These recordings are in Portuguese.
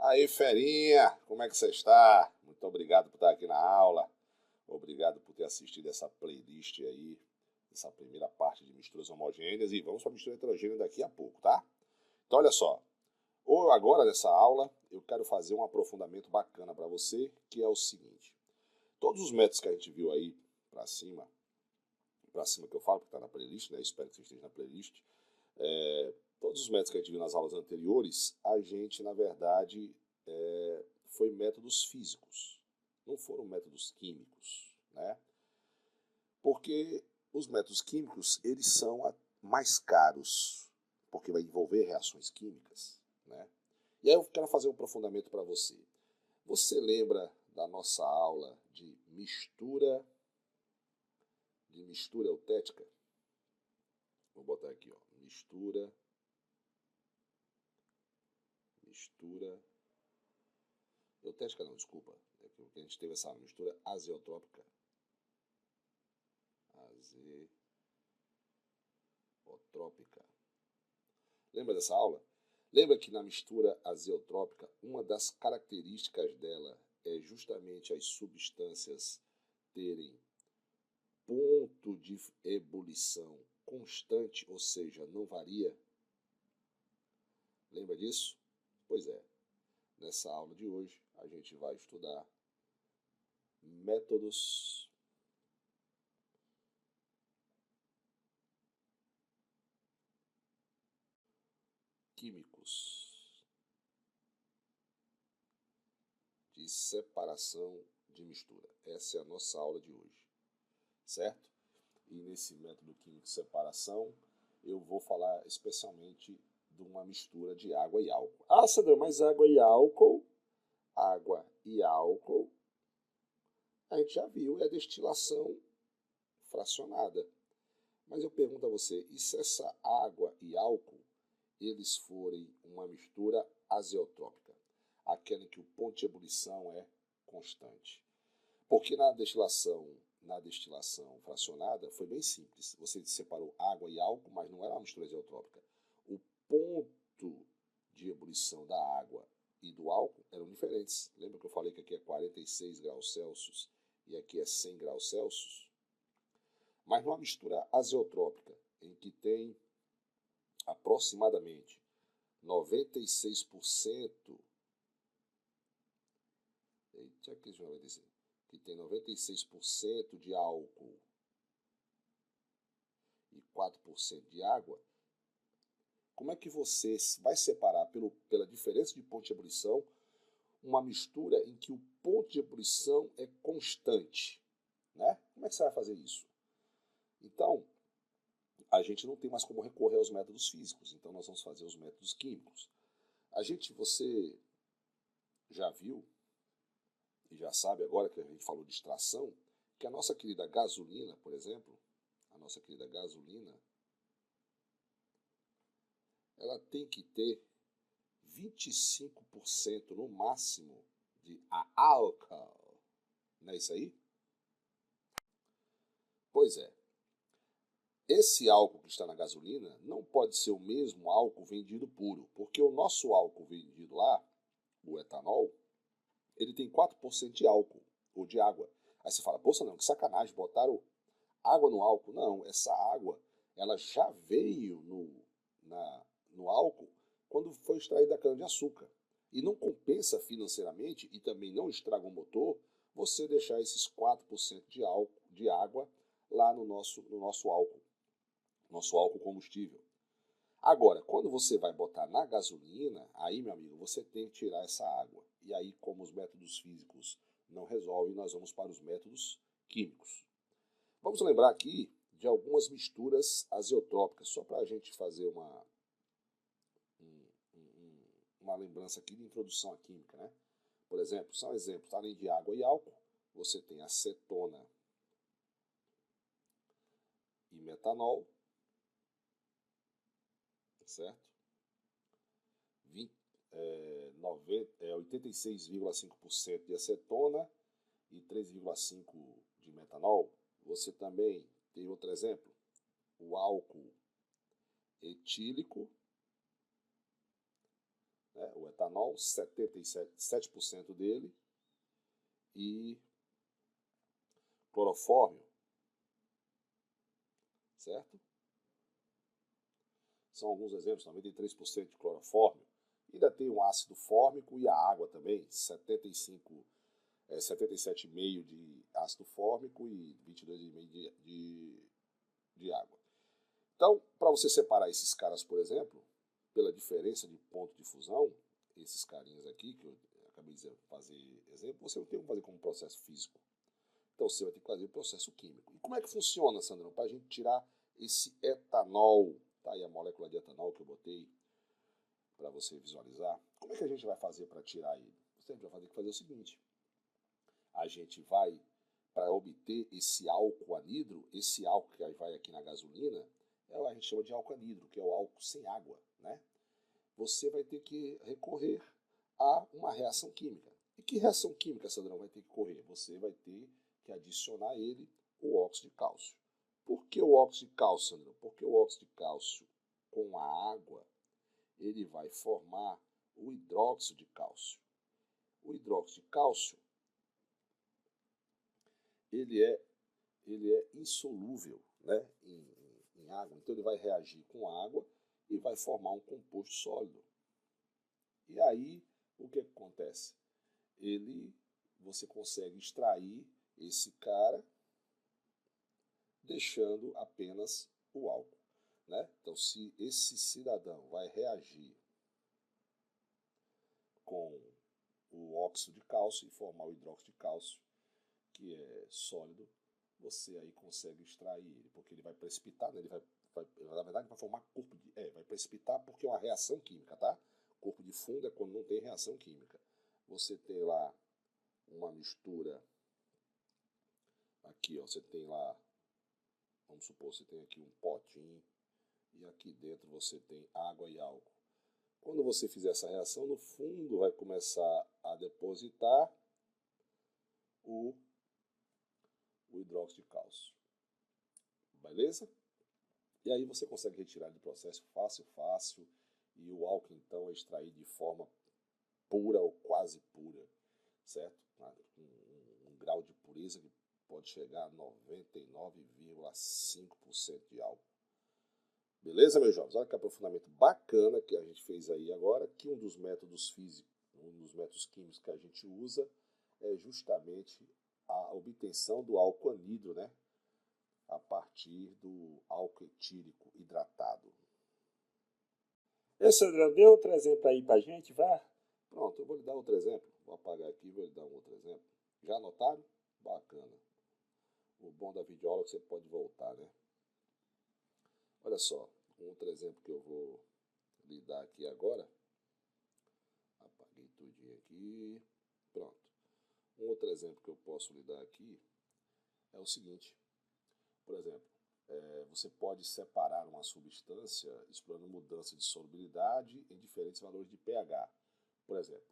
Aí, ferinha, como é que você está? Muito obrigado por estar aqui na aula. Obrigado por ter assistido essa playlist aí, essa primeira parte de misturas homogêneas. E vamos para a mistura heterogênea daqui a pouco, tá? Então, olha só. Agora, nessa aula, eu quero fazer um aprofundamento bacana para você, que é o seguinte. Todos os métodos que a gente viu aí para cima que eu falo, que está na playlist, né? Espero que você esteja na playlist. Todos os métodos que a gente viu nas aulas anteriores, a gente, na verdade, foi métodos físicos, não foram métodos químicos, né? Porque os métodos químicos, eles são mais caros, porque vai envolver reações químicas, né? E aí eu quero fazer um aprofundamento para você. Você lembra da nossa aula de mistura eutética? Vou botar aqui, ó, mistura eutética não, desculpa, porque a gente teve essa mistura azeotrópica. Azeotrópica. Lembra dessa aula? Lembra que na mistura azeotrópica, uma das características dela é justamente as substâncias terem ponto de ebulição constante, ou seja, não varia? Lembra disso? Pois é. Nessa aula de hoje, a gente vai estudar métodos químicos de separação de mistura. Essa é a nossa aula de hoje, certo? E nesse método químico de separação, eu vou falar especialmente de uma mistura de água e álcool. Ah, Sandro, mas água e álcool, a gente já viu, é destilação fracionada. Mas eu pergunto a você, e se essa água e álcool, eles forem uma mistura azeotrópica, aquela em que o ponto de ebulição é constante? Porque na destilação fracionada foi bem simples. Você separou água e álcool, mas não era uma mistura azeotrópica. O ponto de ebulição da água e do álcool eram diferentes. Lembra que eu falei que aqui é 46 graus Celsius e aqui é 100 graus Celsius? Mas numa mistura azeotrópica, em que tem aproximadamente 96%, que tem 96% de álcool e 4% de água, como é que você vai separar pela diferença de ponto de ebulição uma mistura em que o ponto de ebulição é constante, né? Como é que você vai fazer isso? Então, a gente não tem mais como recorrer aos métodos físicos, então nós vamos fazer os métodos químicos. Você já viu e já sabe agora que a gente falou de extração, que a nossa querida gasolina, por exemplo, ela tem que ter 25% no máximo de álcool. Não é isso aí? Pois é. Esse álcool que está na gasolina não pode ser o mesmo álcool vendido puro, porque o nosso álcool vendido lá, o etanol, ele tem 4% de álcool, ou de água. Aí você fala, poxa, não, que sacanagem, botaram água no álcool. Não, essa água, ela já veio no álcool quando foi extraída da cana-de-açúcar. E não compensa financeiramente, e também não estraga o motor, você deixar esses 4% de água lá no nosso álcool combustível. Agora, quando você vai botar na gasolina, aí, meu amigo, você tem que tirar essa água. E aí, como os métodos físicos não resolvem, nós vamos para os métodos químicos. Vamos lembrar aqui de algumas misturas azeotrópicas, só para a gente fazer uma lembrança aqui de introdução à química, né? Por exemplo, são exemplos, além de água e álcool, você tem acetona e metanol, certo? 86,5% de acetona e 3,5% de metanol. Você também tem outro exemplo, o álcool etílico, né, o etanol, 7% dele, e clorofórmio, certo? São alguns exemplos, 93% de clorofórmio. Ainda tem o ácido fórmico e a água também, 77,5% de ácido fórmico e 22,5% de água. Então, para você separar esses caras, por exemplo, pela diferença de ponto de fusão, esses carinhas aqui, que eu acabei de fazer exemplo, você não tem como fazer como processo físico. Então, você vai ter que fazer o processo químico. E como é que funciona, Sandrão, para a gente tirar esse etanol? Tá aí a molécula de etanol que eu botei para você visualizar. Como é que a gente vai fazer para tirar ele? Você vai ter que fazer o seguinte. A gente vai, para obter esse álcool anidro, esse álcool que vai aqui na gasolina, a gente chama de álcool anidro, que é o álcool sem água, né? Você vai ter que recorrer a uma reação química. E que reação química, Sandrão, vai ter que correr? Você vai ter que adicionar ele o óxido de cálcio. Por que o óxido de cálcio, Sandrão? Porque o óxido de cálcio com a água, ele vai formar o hidróxido de cálcio. O hidróxido de cálcio, ele é insolúvel, né, em água, então ele vai reagir com água e vai formar um composto sólido. E aí, o que acontece? Você consegue extrair esse cara deixando apenas o álcool, né? Então, se esse cidadão vai reagir com o óxido de cálcio e formar o hidróxido de cálcio, que é sólido, você aí consegue extrair ele, porque ele vai precipitar, né? Na verdade vai formar corpo de... vai precipitar porque é uma reação química, tá? Corpo de fundo é quando não tem reação química. Você tem lá uma mistura, aqui ó, você tem lá, vamos supor, você tem aqui um potinho, e aqui dentro você tem água e álcool. Quando você fizer essa reação, no fundo vai começar a depositar o hidróxido de cálcio. Beleza? E aí você consegue retirar do processo fácil, e o álcool então é extraído de forma pura ou quase pura, certo? Um grau de pureza que pode chegar a 99,5% de álcool. Beleza, meus jovens? Olha que aprofundamento bacana que a gente fez aí agora, que um dos métodos físicos, um dos métodos químicos que a gente usa é justamente a obtenção do álcool anidro, né? A partir do álcool etílico hidratado. Sandrão, dê outro exemplo aí pra gente, vá. Pronto, eu vou lhe dar outro exemplo. Vou apagar aqui e vou lhe dar um outro exemplo. Já anotaram? Bacana. O bom da videoaula é que você pode voltar, né? Olha só, um outro exemplo que eu vou lhe dar aqui agora. Apaguei tudinho aqui. Pronto. Um outro exemplo que eu posso lhe dar aqui é o seguinte. Por exemplo, você pode separar uma substância explorando mudança de solubilidade em diferentes valores de pH. Por exemplo,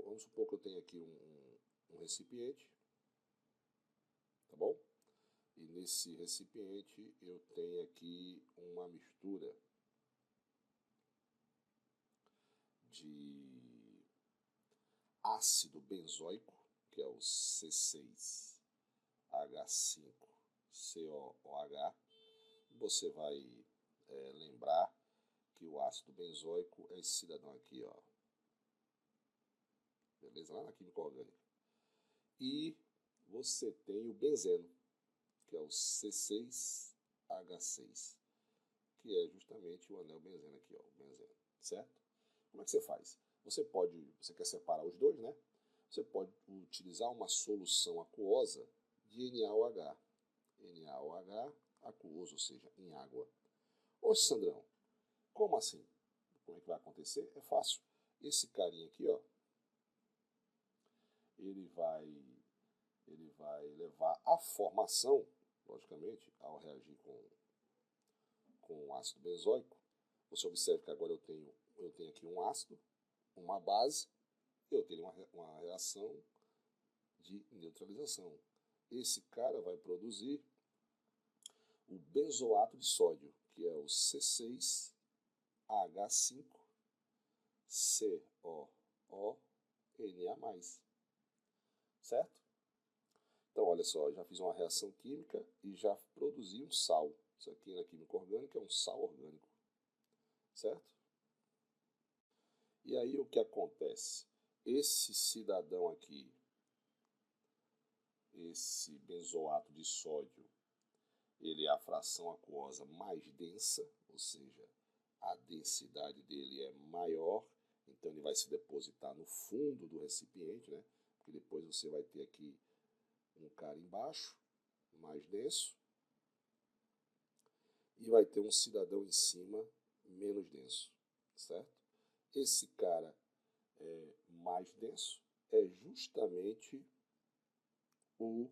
vamos supor que eu tenho aqui um recipiente, tá bom? E nesse recipiente eu tenho aqui uma mistura de ácido benzoico, que é o C6H5COOH. Você vai lembrar que o ácido benzoico é esse cidadão aqui, ó. Beleza? Lá na química orgânica. E você tem o benzeno, que é o C6H6, que é justamente o anel benzeno aqui, ó, o benzeno, certo? Como é que você faz? Você quer separar os dois, né? Você pode utilizar uma solução aquosa de NaOH. NaOH aquoso, ou seja, em água. Ô, Sandrão, como assim? Como é que vai acontecer? É fácil. Esse carinha aqui, ó, ele vai levar à formação, logicamente, ao reagir com o ácido benzoico. Você observa que agora eu tenho aqui um ácido, uma base, eu tenho uma reação de neutralização. Esse cara vai produzir o benzoato de sódio, que é o C6H5 COO-Na+. Certo? Então, olha só, já fiz uma reação química e já produzi um sal. Isso aqui na química orgânica é um sal orgânico. Certo? E aí o que acontece? Esse cidadão aqui, esse benzoato de sódio, ele é a fração aquosa mais densa, ou seja, a densidade dele é maior, então ele vai se depositar no fundo do recipiente, né? Porque depois você vai ter aqui um cara embaixo, mais denso, e vai ter um cidadão em cima, menos denso, certo? Esse cara mais denso é justamente o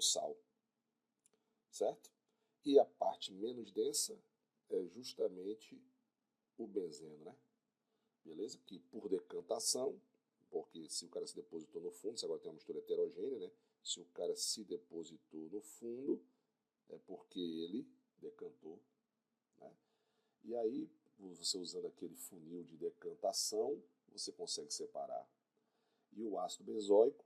sal, certo? E a parte menos densa é justamente o benzeno, né? Beleza? Que por decantação, porque se o cara se depositou no fundo, você agora tem uma mistura heterogênea, né? Se o cara se depositou no fundo, é porque ele decantou, né? E aí, você usando aquele funil de decantação, você consegue separar. E o ácido benzoico,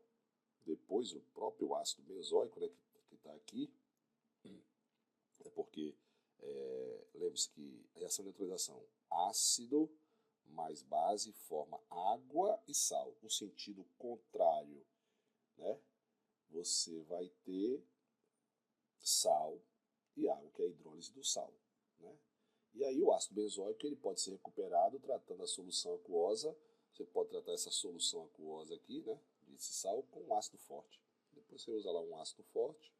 depois o próprio ácido benzoico, né, que está aqui, é porque, lembre-se que reação de neutralização, ácido mais base forma água e sal. No sentido contrário, né, você vai ter sal e água, que é a hidrólise do sal, né? E aí o ácido benzoico ele pode ser recuperado tratando a solução aquosa. Você pode tratar essa solução aquosa aqui, né, desse sal, com um ácido forte. Depois você usa lá um ácido forte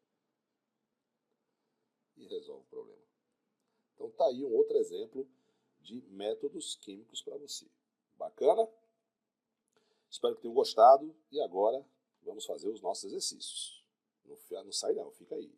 e resolve o problema. Então tá aí um outro exemplo de métodos químicos para você. Bacana? Espero que tenham gostado e agora vamos fazer os nossos exercícios. Não sai não, fica aí.